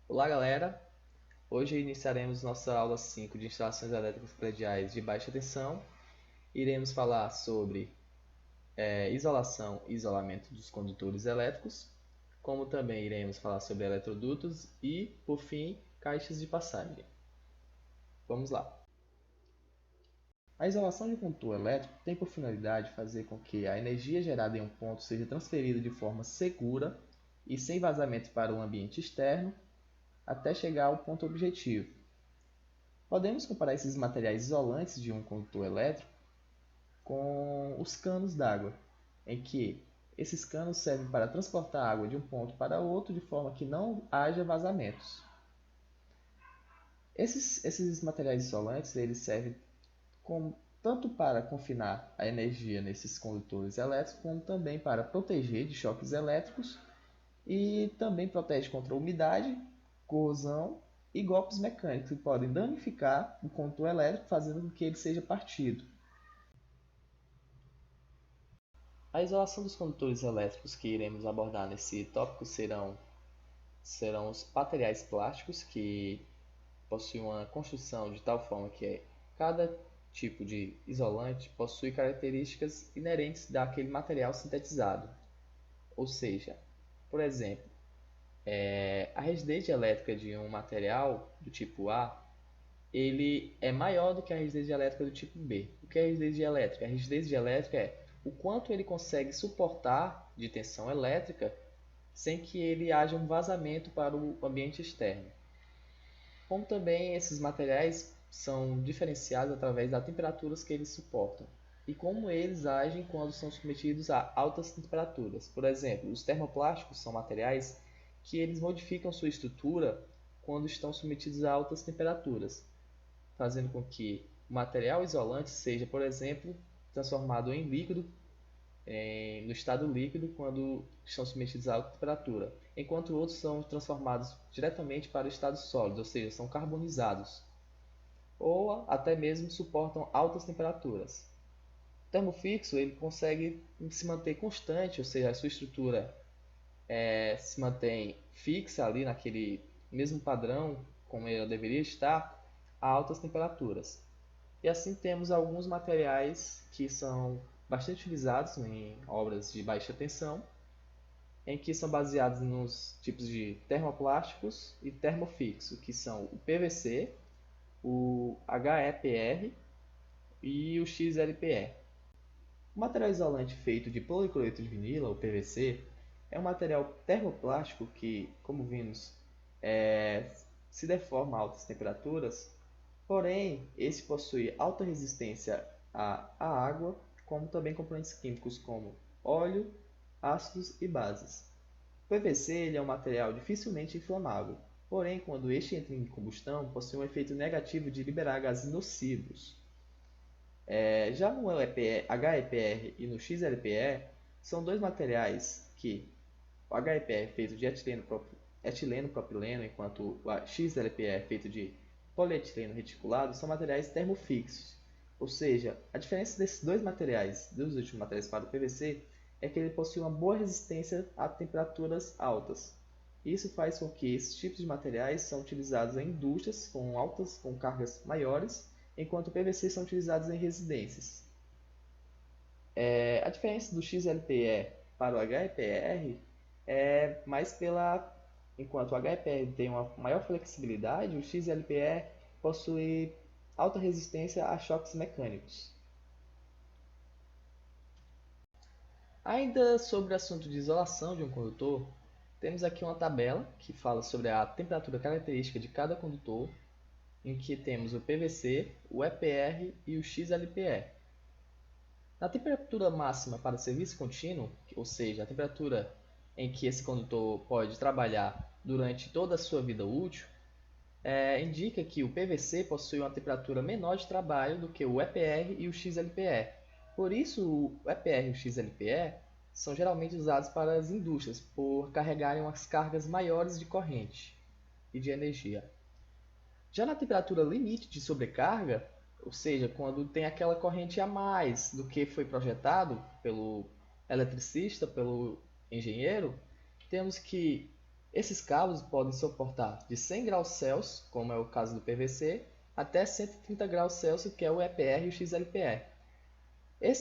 Olá, galera! Hoje iniciaremos nossa aula 5 de instalações elétricas prediais de baixa tensão. Iremos falar sobre isolação e isolamento dos condutores elétricos, como também iremos falar sobre eletrodutos e, por fim, caixas de passagem. Vamos lá! A isolação de um condutor elétrico tem por finalidade fazer com que a energia gerada em um ponto seja transferida de forma segura e sem vazamento para o ambiente externo até chegar ao ponto objetivo. Podemos comparar esses materiais isolantes de um condutor elétrico com os canos d'água, em que esses canos servem para transportar água de um ponto para outro de forma que não haja vazamentos. Esses materiais isolantes eles servem tanto para confinar a energia nesses condutores elétricos, como também para proteger de choques elétricos e também protege contra umidade, corrosão e golpes mecânicos que podem danificar o condutor elétrico, fazendo com que ele seja partido. A isolação dos condutores elétricos que iremos abordar nesse tópico serão os materiais plásticos que possuem uma construção de tal forma que cada tipo de isolante possui características inerentes daquele material sintetizado. Ou seja, por exemplo, a rigidez elétrica de um material do tipo A ele é maior do que a rigidez elétrica do tipo B. O que é a rigidez elétrica? A rigidez elétrica é o quanto ele consegue suportar de tensão elétrica sem que ele haja um vazamento para o ambiente externo. Como também esses materiais são diferenciados através das temperaturas que eles suportam e como eles agem quando são submetidos a altas temperaturas. Por exemplo, os termoplásticos são materiais que eles modificam sua estrutura quando estão submetidos a altas temperaturas, fazendo com que o material isolante seja, por exemplo, transformado em líquido, no estado líquido quando estão submetidos a alta temperatura, enquanto outros são transformados diretamente para o estado sólido, ou seja, são carbonizados, ou até mesmo suportam altas temperaturas. O termo fixo ele consegue se manter constante, ou seja, a sua estrutura se mantém fixa ali naquele mesmo padrão como ela deveria estar a altas temperaturas. E assim temos alguns materiais que são bastante utilizados em obras de baixa tensão, em que são baseados nos tipos de termoplásticos e termofixo, que são o PVC, o HEPR e o XLPE. O material isolante feito de policloreto de vinila, ou PVC, é um material termoplástico que, como vimos, se deforma a altas temperaturas. Porém, esse possui alta resistência à água, como também componentes químicos como óleo, ácidos e bases. O PVC ele é um material dificilmente inflamável, porém, quando este entra em combustão, possui um efeito negativo de liberar gases nocivos. Já no HEPR e no XLPE, são dois materiais que o HEPR é feito de etileno propileno, enquanto o XLPE é feito de polietileno reticulado, são materiais termofixos. Ou seja, a diferença desses dois materiais, dos últimos materiais para o PVC, é que ele possui uma boa resistência a temperaturas altas. Isso faz com que esses tipos de materiais são utilizados em indústrias com cargas maiores, enquanto o PVC são utilizados em residências. A diferença do XLPE para o HEPR é mais enquanto o HEPR tem uma maior flexibilidade, o XLPE possui alta resistência a choques mecânicos. Ainda sobre o assunto de isolação de um condutor, temos aqui uma tabela que fala sobre a temperatura característica de cada condutor, em que temos o PVC, o EPR e o XLPE. Na temperatura máxima para serviço contínuo, ou seja, a temperatura em que esse condutor pode trabalhar durante toda a sua vida útil, indica que o PVC possui uma temperatura menor de trabalho do que o EPR e o XLPE. Por isso, o EPR e o XLPE são geralmente usados para as indústrias, por carregarem umas cargas maiores de corrente e de energia. Já na temperatura limite de sobrecarga, ou seja, quando tem aquela corrente a mais do que foi projetado pelo eletricista, pelo engenheiro, temos que Esses cabos podem suportar de 100 graus Celsius, como é o caso do PVC, até 130 graus Celsius, que é o EPR e o XLPE.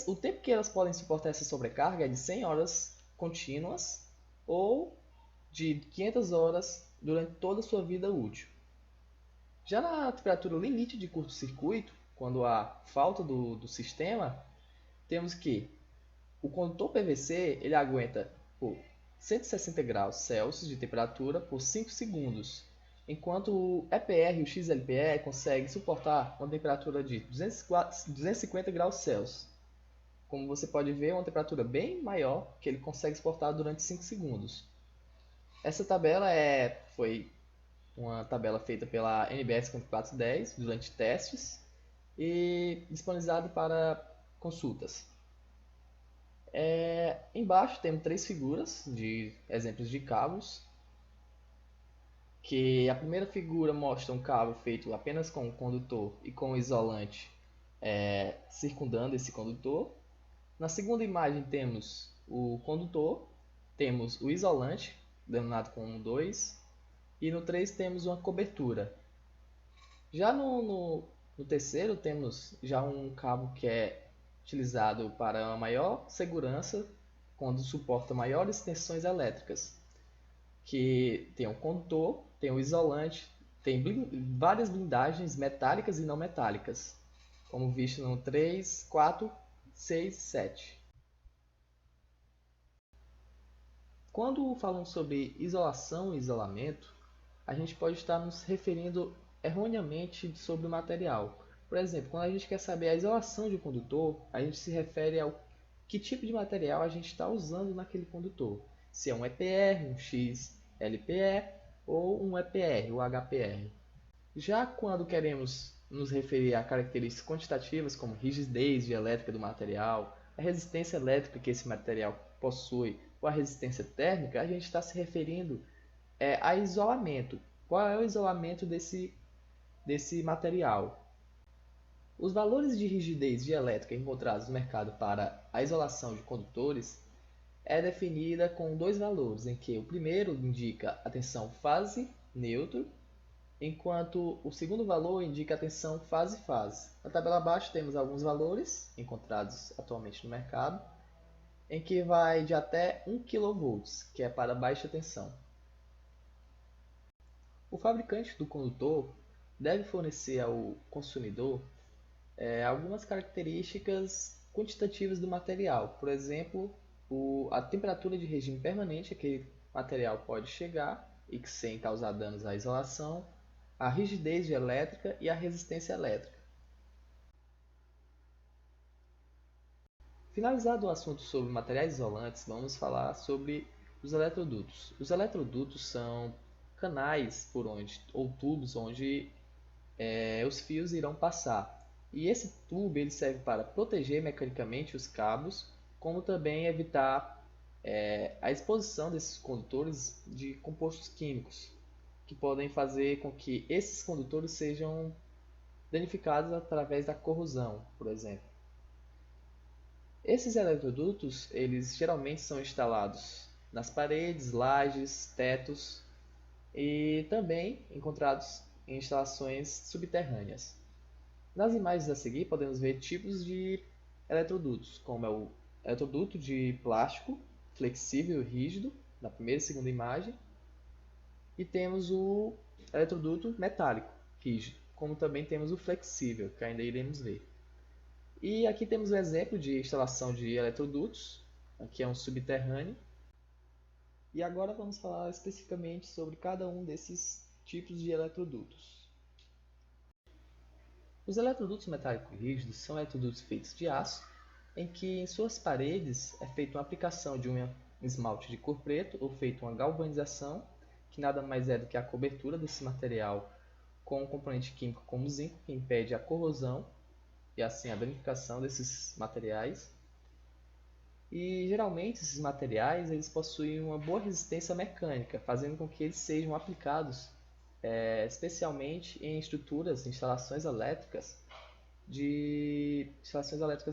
O tempo que elas podem suportar essa sobrecarga é de 100 horas contínuas ou de 500 horas durante toda a sua vida útil. Já na temperatura limite de curto-circuito, quando há falta do sistema, temos que o condutor PVC ele aguenta por 160 graus Celsius de temperatura por 5 segundos, enquanto o EPR e o XLPE conseguem suportar uma temperatura de 250 graus Celsius. Como você pode ver, é uma temperatura bem maior que ele consegue suportar durante 5 segundos. Essa tabela foi uma tabela feita pela NBS 5410 durante testes e disponibilizada para consultas. Embaixo temos 3 figuras de exemplos de cabos, que a primeira figura mostra um cabo feito apenas com o condutor e com o isolante circundando esse condutor. Na segunda imagem temos o condutor, temos o isolante, denominado como 2, e no 3 temos uma cobertura. Já no terceiro temos já um cabo que é utilizado para uma maior segurança quando suporta maiores tensões elétricas, que tem o condutor, tem o isolante, tem várias blindagens metálicas e não metálicas, como visto no 3, 4, 6 e 7. Quando falamos sobre isolação e isolamento, a gente pode estar nos referindo erroneamente sobre o material. Por exemplo, quando a gente quer saber a isolação de um condutor, a gente se refere ao que tipo de material a gente está usando naquele condutor. Se é um EPR, um XLPE ou um EPR, o HPR. Já quando queremos nos referir a características quantitativas como rigidez dielétrica do material, a resistência elétrica que esse material possui ou a resistência térmica, a gente está se referindo a isolamento. Qual é o isolamento desse material? Os valores de rigidez dielétrica encontrados no mercado para a isolação de condutores é definida com dois valores, em que o primeiro indica a tensão fase neutro, enquanto o segundo valor indica a tensão fase-fase. Na tabela abaixo temos alguns valores encontrados atualmente no mercado, em que vai de até 1 kV, que é para baixa tensão. O fabricante do condutor deve fornecer ao consumidor algumas características quantitativas do material. Por exemplo, a temperatura de regime permanente a que aquele material pode chegar e que sem causar danos à isolação, a rigidez dielétrica e a resistência elétrica. Finalizado o assunto sobre materiais isolantes, vamos falar sobre os eletrodutos. Os eletrodutos são canais por onde, ou tubos onde os fios irão passar. E esse tubo ele serve para proteger mecanicamente os cabos, como também evitar a exposição desses condutores de compostos químicos, que podem fazer com que esses condutores sejam danificados através da corrosão, por exemplo. Esses eletrodutos, eles geralmente são instalados nas paredes, lajes, tetos e também encontrados em instalações subterrâneas. Nas imagens a seguir podemos ver tipos de eletrodutos, como é o eletroduto de plástico, flexível e rígido, na primeira e segunda imagem, e temos o eletroduto metálico, rígido, como também temos o flexível, que ainda iremos ver. E aqui temos um exemplo de instalação de eletrodutos, aqui é um subterrâneo. E agora vamos falar especificamente sobre cada um desses tipos de eletrodutos. Os eletrodutos metálicos rígidos são eletrodutos feitos de aço, em que em suas paredes é feita uma aplicação de um esmalte de cor preto ou feita uma galvanização, que nada mais é do que a cobertura desse material com um componente químico como zinco, que impede a corrosão e assim a danificação desses materiais. E geralmente esses materiais eles possuem uma boa resistência mecânica, fazendo com que eles sejam aplicados especialmente em instalações elétricas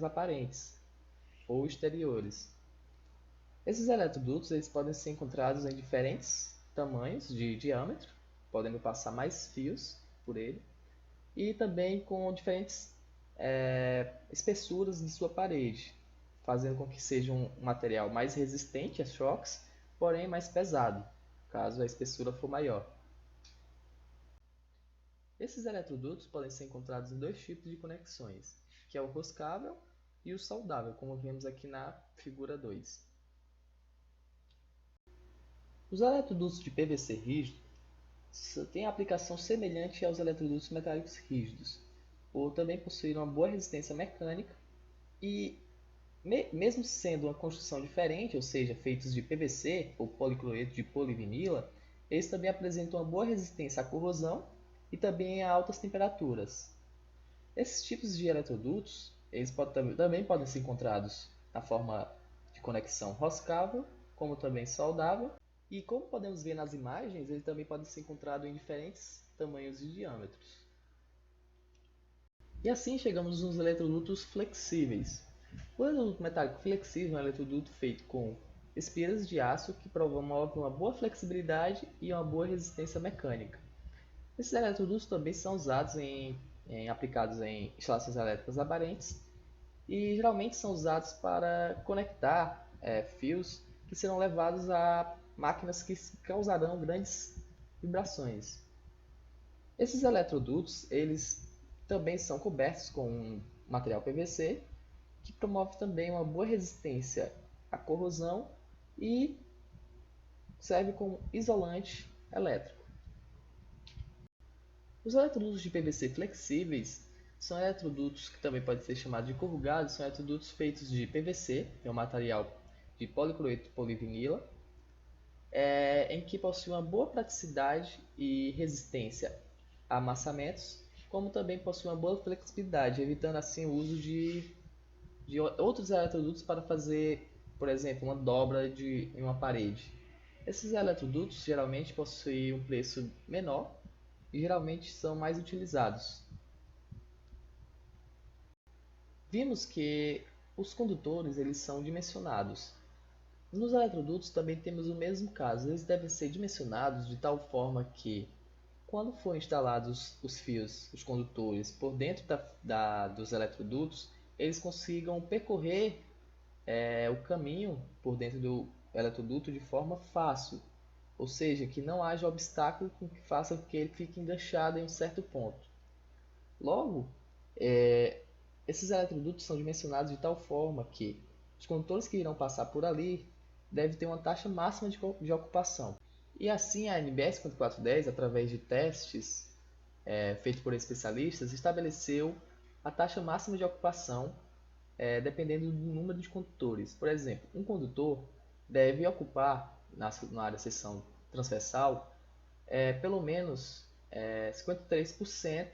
aparentes ou exteriores. Esses eletrodutos eles podem ser encontrados em diferentes tamanhos de diâmetro, podendo passar mais fios por ele, e também com diferentes espessuras de sua parede, fazendo com que seja um material mais resistente a choques, porém mais pesado, caso a espessura for maior. Esses eletrodutos podem ser encontrados em dois tipos de conexões, que é o roscável e o soldável, como vemos aqui na figura 2. Os eletrodutos de PVC rígido têm aplicação semelhante aos eletrodutos metálicos rígidos, por também possuir uma boa resistência mecânica e, mesmo sendo uma construção diferente, ou seja, feitos de PVC ou policloreto de polivinila, eles também apresentam uma boa resistência à corrosão e também a altas temperaturas. Esses tipos de eletrodutos também podem ser encontrados na forma de conexão roscável, como também soldável, e como podemos ver nas imagens, ele também pode ser encontrado em diferentes tamanhos e diâmetros. E assim chegamos nos eletrodutos flexíveis. O eletroduto metálico flexível é um eletroduto feito com espiras de aço que promovem uma boa flexibilidade e uma boa resistência mecânica. Esses eletrodutos também são usados aplicados em instalações elétricas aparentes e geralmente são usados para conectar fios que serão levados a máquinas que causarão grandes vibrações. Esses eletrodutos eles também são cobertos com um material PVC que promove também uma boa resistência à corrosão e serve como isolante elétrico. Os eletrodutos de PVC flexíveis são eletrodutos que também podem ser chamados de corrugados, são eletrodutos feitos de PVC, que é um material de policloreto polivinila, em que possui uma boa praticidade e resistência a amassamentos, como também possui uma boa flexibilidade, evitando assim o uso de outros eletrodutos para fazer, por exemplo, uma dobra em uma parede. Esses eletrodutos geralmente possuem um preço menor e geralmente são mais utilizados. Vimos que os condutores eles são dimensionados. Nos eletrodutos também temos o mesmo caso, eles devem ser dimensionados de tal forma que, quando forem instalados os fios, os condutores, por dentro dos eletrodutos, eles consigam percorrer o caminho por dentro do eletroduto de forma fácil, ou seja, que não haja obstáculo que faça com que ele fique enganchado em um certo ponto. Logo, esses eletrodutos são dimensionados de tal forma que os condutores que irão passar por ali devem ter uma taxa máxima de ocupação. E assim a NBR 5410, através de testes feitos por especialistas, estabeleceu a taxa máxima de ocupação dependendo do número de condutores. Por exemplo, um condutor deve ocupar na área seção transversal pelo menos 53%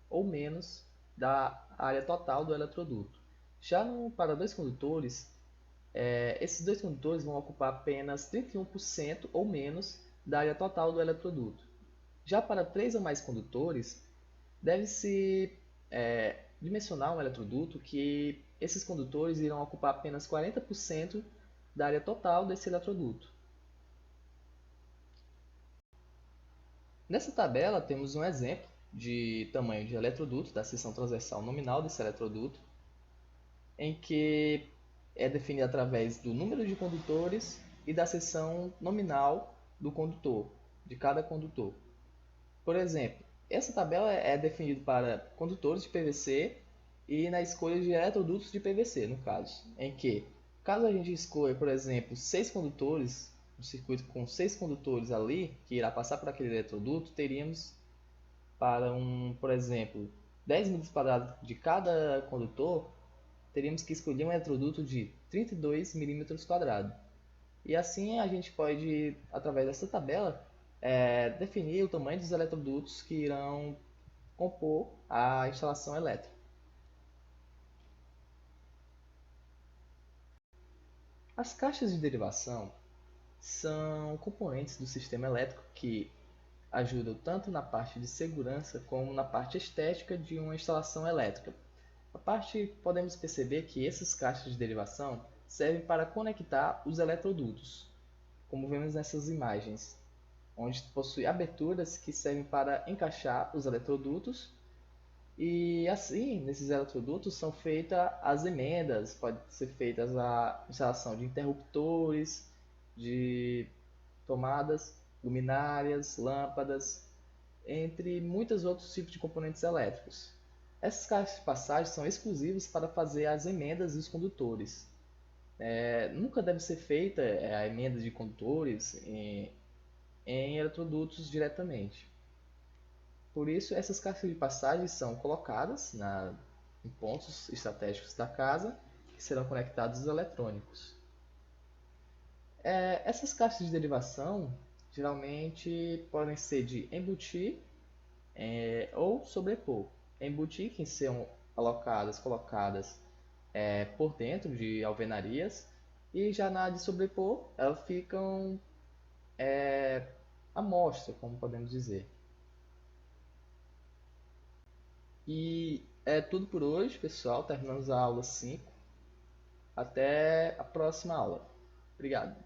ou menos da área total do eletroduto. Já para dois condutores, esses dois condutores vão ocupar apenas 31% ou menos da área total do eletroduto. Já para três ou mais condutores, deve-se dimensionar um eletroduto que esses condutores irão ocupar apenas 40% da área total desse eletroduto. Nessa tabela temos um exemplo de tamanho de eletroduto, da seção transversal nominal desse eletroduto, em que é definido através do número de condutores e da seção nominal do condutor, de cada condutor. Por exemplo, essa tabela é definida para condutores de PVC e na escolha de eletrodutos de PVC, no caso, em que, caso a gente escolha, por exemplo, 6 condutores, um circuito com 6 condutores ali, que irá passar por aquele eletroduto, teríamos para por exemplo, 10 mm² de cada condutor, teríamos que escolher um eletroduto de 32 mm². E assim a gente pode, através dessa tabela, definir o tamanho dos eletrodutos que irão compor a instalação elétrica. As caixas de derivação são componentes do sistema elétrico que ajudam tanto na parte de segurança como na parte estética de uma instalação elétrica. Podemos perceber que essas caixas de derivação servem para conectar os eletrodutos, como vemos nessas imagens. onde possui aberturas que servem para encaixar os eletrodutos. E assim, nesses eletrodutos são feitas as emendas, pode ser feitas a instalação de interruptores, de tomadas, luminárias, lâmpadas, entre muitos outros tipos de componentes elétricos. Essas caixas de passagem são exclusivas para fazer as emendas dos condutores. Nunca deve ser feita a emenda de condutores em eletrodutos diretamente. Por isso, essas caixas de passagem são colocadas em pontos estratégicos da casa que serão conectados os eletrônicos. Essas caixas de derivação geralmente podem ser de embutir ou sobrepor. Embutir que são colocadas por dentro de alvenarias, e já na de sobrepor elas ficam à mostra, como podemos dizer. E é tudo por hoje, pessoal. Terminamos a aula 5. Até a próxima aula. Obrigado.